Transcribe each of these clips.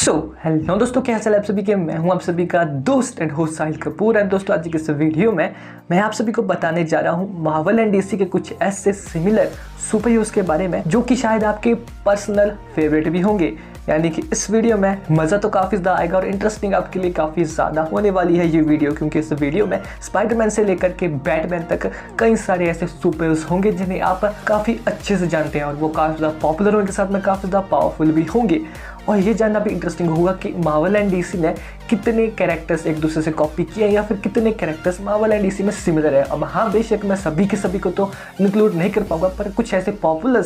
Hello दोस्तों, क्या हाल है आप सभी के। मैं हूं आप सभी का दोस्त and host Sahil Kapoor. And दोस्तों, आज की इस वीडियो में मैं आप सभी को बताने जा रहा हूं मार्वल एंड डीसी के कुछ ऐसे सिमिलर सुपर हीरोज के बारे में जो कि शायद आपके पर्सनल फेवरेट भी होंगे। यानी कि इस वीडियो में मज़ा तो काफ़ी ज़्यादा आएगा और इंटरेस्टिंग आपके लिए काफ़ी ज़्यादा होने वाली है ये वीडियो, क्योंकि इस वीडियो में स्पाइडरमैन से लेकर के बैटमैन तक कई सारे ऐसे सुपर हीरोज होंगे जिन्हें आप काफ़ी अच्छे से जानते हैं और वो काफ़ी ज़्यादा पॉपुलर होने के साथ में काफ़ी ज़्यादा पावरफुल भी होंगे। और ये जानना भी इंटरेस्टिंग होगा कि मार्वल एंड डीसी ने कितने कैरेक्टर्स एक दूसरे से कॉपी किए या फिर कितने कैरेक्टर्स मार्वल एंड डीसी में सिमिलर है। अब हाँ, बेशक मैं सभी के सभी को तो इंक्लूड नहीं कर पाऊंगा, पर कुछ ऐसे पॉपुलर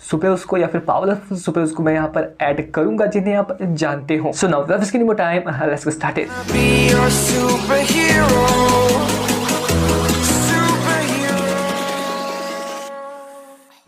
सुपरहीरोज को या फिर पावरफुल सुपरहीरोज को मैं यहाँ पर ऐड करूंगा जिन्हें आप जानते हो। So now without wasting more time, let's get started.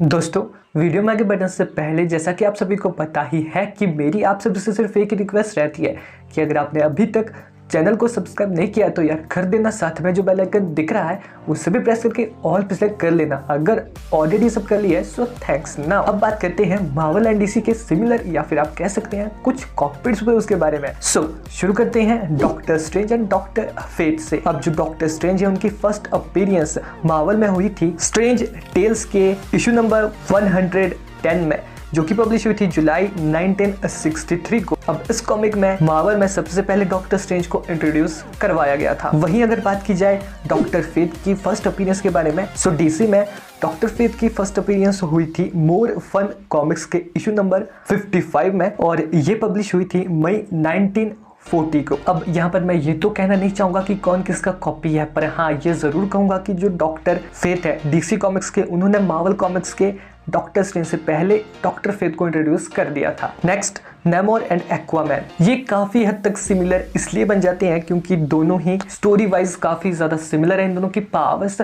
दोस्तों, वीडियो में आगे बढ़ने से पहले जैसा कि आप सभी को पता ही है कि मेरी आप सभी से सिर्फ एक ही रिक्वेस्ट रहती है कि अगर आपने अभी तक चैनल को सब्सक्राइब नहीं किया तो यार कर देना, साथ में जो बेल आइकन दिख रहा है उसे भी प्रेस करके ऑल पे सेलेक्ट कर लेना। अगर ऑलरेडी सब कर लिया है सो थैंक्स। नाउ अब बात करते हैं मार्वल एंड डीसी के सिमिलर या फिर आप कह सकते हैं कुछ कॉपीड सुपरहीरोज के बारे में। शुरू करते हैं Doctor Strange and Doctor Fate से। अब जो डॉक्टर स्ट्रेंज है उनकी फर्स्ट अपीयरेंस मार्वल में हुई थी स्ट्रेंज टेल्स के इशू नंबर 110 में, जो कि पब्लिश हुई थी जुलाई 1963 को। अब इस कॉमिक में मार्वल में सबसे पहले डॉक्टर स्ट्रेंज को इंट्रोड्यूस करवाया गया था। वहीं अगर बात की जाए डॉक्टर फेट की फर्स्ट अपीयरेंस के बारे में, सो डीसी में डॉक्टर फेट की फर्स्ट अपीयरेंस हुई थी मोर फन कॉमिक्स के इशू नंबर 55 में और ये पब्लिश हुई थी मई 1940 को। अब यहाँ पर मैं ये तो कहना नहीं चाहूंगा कि कौन किसका कॉपी है, पर हाँ ये जरूर कहूंगा कि जो डॉक्टर फेट है डीसी कॉमिक्स के, उन्होंने मार्वल कॉमिक्स के डॉक्टर स्ट्रेंज से पहले डॉक्टर फेट को इंट्रोड्यूस कर दिया था। Next, नेमोर and Aquaman. ये काफी हद तक सिमिलर इसलिए बन जाते हैं क्योंकि दोनों ही स्टोरी वाइज काफी ज्यादा सिमिलर है। इन दोनों की पावर्स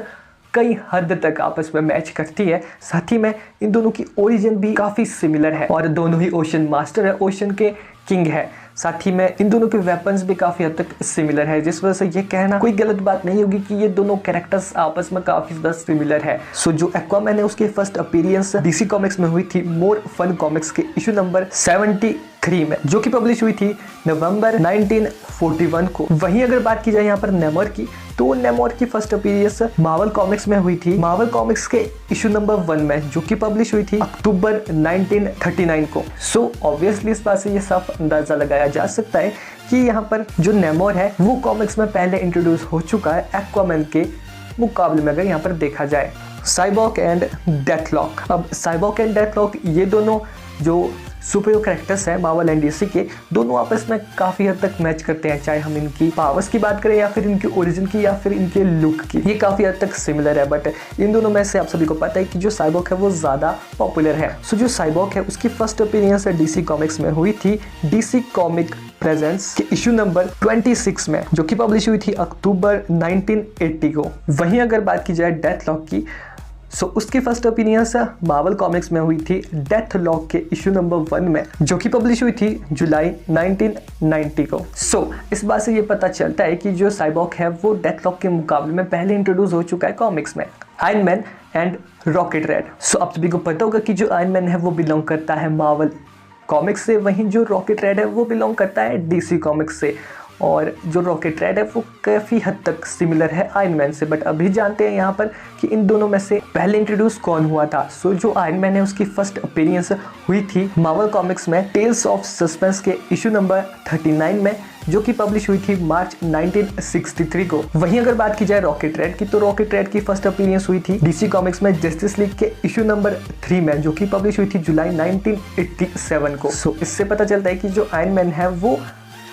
कई हद तक आपस में मैच करती है। साथ ही में इन दोनों की ओरिजिन भी काफी सिमिलर है और दोनों ही ओशन मास्टर है, ओशन के किंग है। साथ ही में इन दोनों के वेपन्स भी काफी हद तक सिमिलर है, जिस वजह से ये कहना कोई गलत बात नहीं होगी कि ये दोनों कैरेक्टर्स आपस में काफी ज्यादा सिमिलर है। सो जो एक्वामैन है उसकी फर्स्ट अपीयरेंस डीसी कॉमिक्स में हुई थी मोर फन कॉमिक्स के इशू नंबर 73 में, जो कि पब्लिश हुई थी नवंबर 1941 को। वहीं अगर बात की जाए यहाँ पर नेमोर की, तो नेमोर की फर्स्ट अपीयरेंस मार्वल कॉमिक्स में हुई थी मार्वल कॉमिक्स के इशू नंबर 1 में, जो कि पब्लिश हुई थी अक्टूबर 1939 को। सो ऑब्वियसली इस बात से ये साफ अंदाजा लगाया जा सकता है कि यहाँ पर जो नेमोर है वो कॉमिक्स में पहले इंट्रोड्यूस हो चुका है एक्वामैन के मुकाबले में, अगर यहाँ पर देखा जाए। Cyborg and Deathlok. अब साइबॉर्ग एंड डेथलॉक ये दोनों जो सुपर हीरो कैरेक्टर्स है मार्वल एंड डीसी के, दोनों आपस में काफी हद तक मैच करते हैं, चाहे हम इनकी पावर्स की बात करें या फिर इनकी ओरिजिन की या फिर इनके लुक की। ये काफी हद तक सिमिलर है, बट इन दोनों में से आप सभी को पता है कि जो साइबॉर्ग है वो ज्यादा पॉपुलर है। सो जो साइबॉर्ग है उसकी फर्स्ट अपीयरेंस डीसी कॉमिक्स में हुई थी डीसी कॉमिक प्रेजेंट्स के इशू नंबर 26 में, जो कि पब्लिश हुई थी अक्टूबर 1980 को। वहीं अगर बात की जाए डेथलॉक की, सो उसकी फर्स्ट अपीयरेंस मार्वल कॉमिक्स में हुई थी डेथलॉक के इशू नंबर 1 में, जो कि पब्लिश हुई थी जुलाई 1990 को। सो इस बात से ये पता चलता है कि जो साइबॉर्ग है वो डेथलॉक के मुकाबले में पहले इंट्रोड्यूस हो चुका है कॉमिक्स में। Iron Man and Rocket Red. So आप सभी को पता होगा कि जो आयरन मैन है वो बिलोंग करता है मार्वल कॉमिक्स से, वहीं जो रॉकेट रेड है वो बिलोंग करता है डीसी कॉमिक्स से। और जो रॉकेट रेड है वो काफ़ी हद तक सिमिलर है आयरन मैन से। बट अभी जानते हैं यहाँ पर कि इन दोनों में से पहले इंट्रोड्यूस कौन हुआ था। सो जो आयरन मैन है उसकी फर्स्ट अपीयरेंस हुई थी मार्वल कॉमिक्स में टेल्स ऑफ सस्पेंस के इशू नंबर 39 में, जो कि पब्लिश हुई थी मार्च 1963 को। वहीं अगर बात की जाए रॉकेट रेड की, तो रॉकेट रेड की फर्स्ट अपीयरेंस हुई थी डीसी कॉमिक्स में जस्टिस लीग के इशू नंबर 3 में, जो कि पब्लिश हुई थी जुलाई 1987 को। सो इससे पता चलता है कि जो आयरन मैन है वो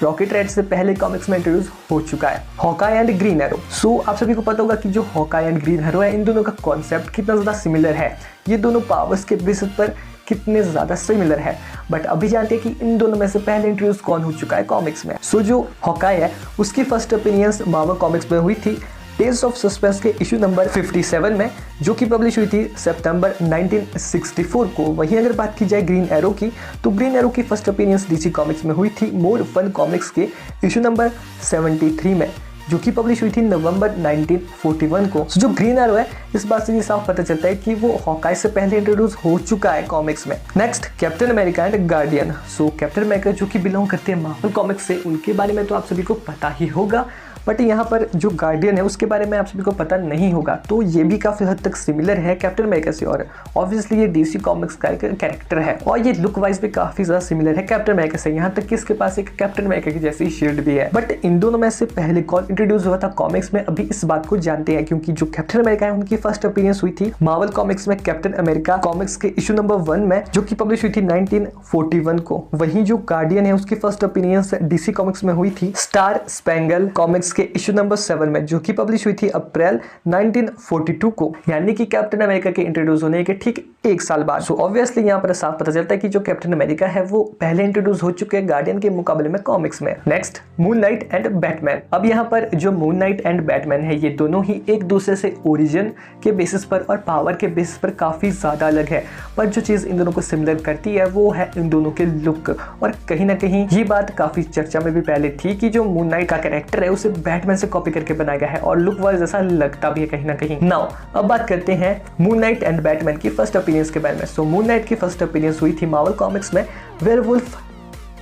रॉकेट रेड से पहले कॉमिक्स में इंट्रोड्यूस हो चुका है। Hawkeye and Green Arrow. So आप सभी को पता होगा कि जो हॉकाई एंड ग्रीन एरो है, इन दोनों का कॉन्सेप्ट कितना ज़्यादा सिमिलर है, ये दोनों पावर्स के बेसिस पर कितने ज़्यादा सिमिलर है। बट अभी जानते हैं कि इन दोनों में से पहले इंट्रोड्यूस कौन हो चुका है कॉमिक्स में। सो जो हॉकाई है उसकी फर्स्ट अपीयरेंस मार्वल कॉमिक्स में हुई थी टेल्स ऑफ सस्पेंस के इशू नंबर 57 में, जो कि पब्लिश हुई थी सितंबर 1964 को। वहीं अगर बात की जाए ग्रीन एरो की, तो ग्रीन एरो की फर्स्ट अपीयरेंस डीसी कॉमिक्स में हुई थी मोर फन कॉमिक्स के इशू नंबर 73 में, जो कि पब्लिश हुई थी नवंबर 1941 को। जो ग्रीन एरो है, इस बात से ये साफ पता चलता है कि वो हॉकाई से पहले इंट्रोड्यूस हो चुका है कॉमिक्स में। Next, captain America and guardian. So captain America जो कि बिलोंग करते हैं मार्वल कॉमिक्स से, उनके बारे में तो आप सभी को पता ही होगा, बट यहाँ पर जो गार्डियन है उसके बारे में आप सभी को पता नहीं होगा। तो ये भी काफ़ी हद तक सिमिलर है कैप्टन अमेरिका से, और ऑब्वियसली ये डीसी कॉमिक्स का एक कैरेक्टर है और ये लुक वाइज भी काफ़ी ज़्यादा सिमिलर है कैप्टन अमेरिका से। यहाँ तक कि इसके पास एक कैप्टन अमेरिका की जैसी शील्ड भी है। बट इन दोनों में से पहले कौन इंट्रोड्यूस हुआ था कॉमिक्स में, अभी इस बात को जानते हैं, क्योंकि जो कैप्टन अमेरिका है उनकी फर्स्ट अपीयरेंस हुई थी मार्वल कॉमिक्स में कैप्टन अमेरिका कॉमिक्स के इशू नंबर 1 में, जो कि पब्लिश हुई थी 1941 को। वहीं जो गार्डियन है उसकी फर्स्ट अपीयरेंस डीसी कॉमिक्स में हुई थी स्टार स्पैंगल कॉमिक्स के इशू नंबर 7 में, जो कि पब्लिश हुई थी अप्रैल 1942 को, यानी कि कैप्टन अमेरिका के इंट्रोड्यूस होने के ठीक 1 साल बाद। सो ऑब्वियसली यहाँ पर साफ पता चलता है कि जो कैप्टन अमेरिका है वो पहले इंट्रोड्यूस हो चुके हैं गार्डियन के मुकाबले में कॉमिक्स में। Next, moon night and Batman. अब यहाँ पर जो मून नाइट एंड बैटमैन है, ये दोनों ही एक दूसरे से ओरिजिन के बेसिस पर और पावर के बेसिस पर काफी ज्यादा अलग है, पर जो चीज इन दोनों को सिमिलर करती है वो है इन दोनों के लुक। और कहीं ना कहीं ये बात काफी चर्चा में भी पहले थी कि जो मून नाइट का कैरेक्टर है उसे बैटमैन से कॉपी करके बनाया गया है और लुक वाइज ऐसा लगता भी है कहीं ना कहीं। नाउ अब बात करते हैं मून नाइट एंड बैटमैन की फर्स्ट अपीयरेंस के बारे में। सो मून नाइट की फर्स्ट अपीयरेंस हुई थी मार्वल कॉमिक्स में वेयरवुल्फ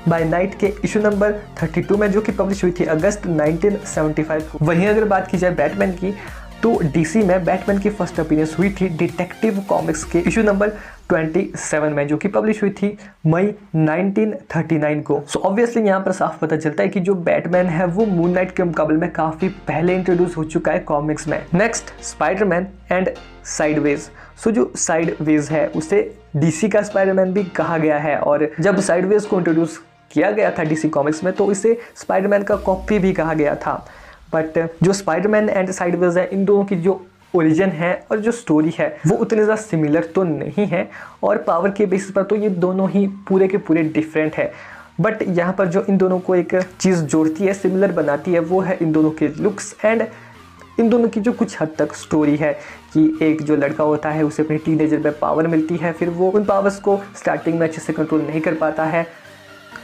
बाय नाइट के इशू नंबर 32 में, जो कि पब्लिश हुई थी अगस्त 1975 को। वहीं अगर बात की जाए बैटमैन की, तो डीसी में बैटमैन की फर्स्ट अपीयरेंस हुई थी डिटेक्टिव कॉमिक्स के इशू नंबर 27 में, जो कि पब्लिश हुई थी मई 1939 को। सो ऑब्वियसली यहाँ पर साफ पता चलता है कि जो बैटमैन है वो मून नाइट के मुकाबले में काफी पहले इंट्रोड्यूस हो चुका है कॉमिक्स में। Next, Spiderman and Sideways. So जो साइडवेज है उसे डीसी का स्पाइडरमैन भी कहा गया है, और जब साइडवेज को इंट्रोड्यूस किया गया था डीसी कॉमिक्स में तो इसे स्पाइडरमैन का कॉपी भी कहा गया था। बट जो स्पाइडरमैन एंड साइडवेज है, इन दोनों की जो ओरिजिन है और जो स्टोरी है वो उतने ज़्यादा सिमिलर तो नहीं है, और पावर के बेसिस पर तो ये दोनों ही पूरे के पूरे डिफरेंट है। बट यहाँ पर जो इन दोनों को एक चीज़ जोड़ती है, सिमिलर बनाती है, वो है इन दोनों के लुक्स एंड इन दोनों की जो कुछ हद तक स्टोरी है कि एक जो लड़का होता है उसे अपने टीनेजर में पावर मिलती है, फिर वो उन पावर्स को स्टार्टिंग में अच्छे से कंट्रोल नहीं कर पाता है,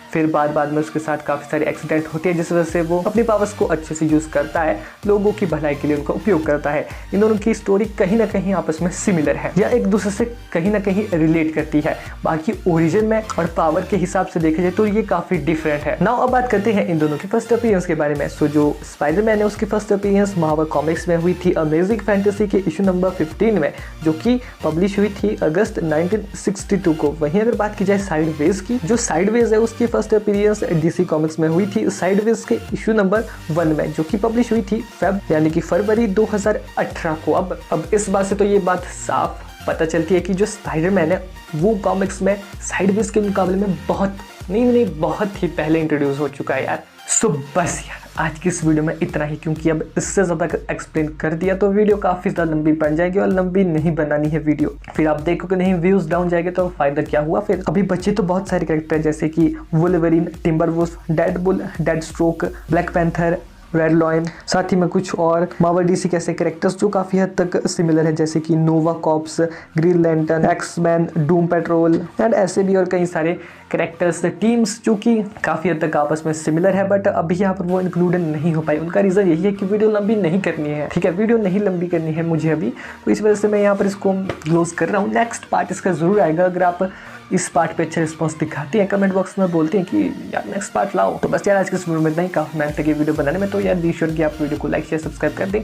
फिर बाद में उसके साथ काफ़ी सारे एक्सीडेंट होते हैं जिस वजह से वो अपनी पावर्स को अच्छे से यूज़ करता है, लोगों की भलाई के लिए उनका उपयोग करता है। इन दोनों की स्टोरी कहीं ना कहीं आपस में सिमिलर है या एक दूसरे से कहीं ना कहीं रिलेट करती है। बाकी ओरिजिन में और पावर के हिसाब से देखा जाए तो ये काफ़ी डिफरेंट है। नाउ अब बात करते हैं इन दोनों की फर्स्ट अपीयरेंस के बारे में। सो जो स्पाइडरमैन है उसकी फर्स्ट अपीयरेंस मार्वल कॉमिक्स में हुई थी अमेजिंग फैंटेसी के इशू नंबर 15 में, जो कि पब्लिश हुई थी अगस्त 1962 को। वहीं अगर बात की जाए साइडवेज की, जो साइडवेज है उसकी फर्स्ट अपीयरेंस डीसी कॉमिक्स में हुई थी साइडवेज के इशू नंबर 1 में, जो कि पब्लिश हुई थी यानी कि फरवरी 2018 को। अब इस बात से तो ये बात साफ पता चलती है कि जो स्पाइडरमैन है वो कॉमिक्स में साइडवेज के मुकाबले में बहुत ही पहले इंट्रोड्यूस हो चुका है यार। सो बस यार आज की इस वीडियो में इतना ही, क्योंकि अब इससे ज़्यादा एक्सप्लेन कर दिया तो वीडियो काफ़ी ज़्यादा लंबी बन जाएगी और लंबी नहीं बनानी है वीडियो, फिर आप देखोगे नहीं व्यूज़ डाउन जाएंगे तो फ़ायदा क्या हुआ फिर। अभी बच्चे तो बहुत सारे कैरेक्टर जैसे कि Wolverine, Timberwolf, Deadpool, Deathstroke, Black Panther, Red Lion, साथ ही में कुछ और मार्वल डीसी के ऐसे कैरेक्टर्स जो काफ़ी हद तक सिमिलर है जैसे कि Nova Corps, Green Lantern, X Men, Doom Patrol and ऐसे भी और कई सारे कैरेक्टर्स टीम्स जो कि काफ़ी हद तक आपस में सिमिलर है, बट अभी यहाँ पर वो इंक्लूडेड नहीं हो पाई। उनका रीज़न यही है कि वीडियो लंबी नहीं करनी है, ठीक है, वीडियो नहीं लंबी करनी है मुझे अभी, तो इस वजह से मैं यहाँ पर इसको क्लोज कर रहा हूँ। नेक्स्ट पार्ट इसका ज़रूर आएगा। अगर आप इस पार्ट पे अच्छा रिस्पॉन्स दिखाती हैं, कमेंट बॉक्स में बोलते हैं कि यार नेक्स्ट पार्ट लाओ, तो बस यार आज के इस वीडियो में इतना ही, काफ़ी मेहनत लगी वीडियो बनाने में, तो यार बी श्योर कि आप वीडियो को लाइक शेयर सब्सक्राइब कर दें,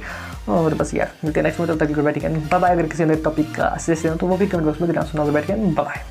और बस यार मिलते हैं नेक्स्ट में, तब तक बैठ गए बाय। अगर किसी नए टॉपिक का सजेशन हो तो वो भी कमेंट बॉक्स में देना सुना बैठ गए, बाय।